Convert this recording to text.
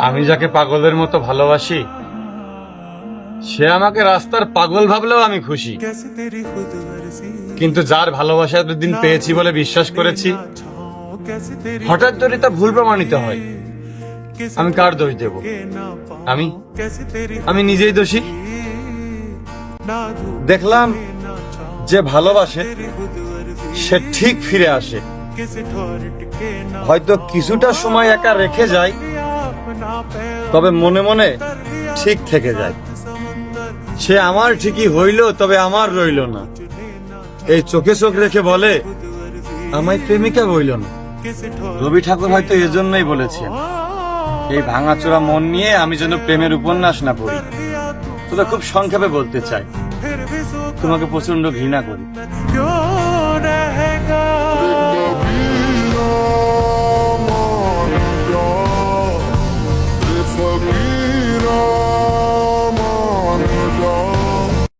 আমি যাকে পাগলের মতো ভালোবাসি সে আমাকে রাস্তার পাগল ভাবলেও আমি খুশি। কিন্তু যার ভালোবাসা এতদিন পেয়েছি বলে বিশ্বাস করেছি, হঠাৎ যদি তা ভুল প্রমাণিত হয়, আমি কার দোষ দেব? আমি আমি নিজেই দোষী। দেখলাম যে ভালোবাসে সে ঠিক ফিরে আসে, হয়তো কিছুটা সময় একা রেখে যায়, তবে মনে মনে ঠিক থেকে যায়। সে আমার ঠিকই হইল, তবে আমার রইল না। এই চোখে চোখ রেখে বলে আমায় প্রেমিকা বইল না। রবি ঠাকুর হয়তো এজন্যই বলেছেন, এই ভাঙাচোরা মন নিয়ে আমি যেন প্রেমের উপন্যাস না পড়ি। তবে খুব সংক্ষেপে বলতে চাই, তোমাকে প্রচন্ড ঘৃণা করি।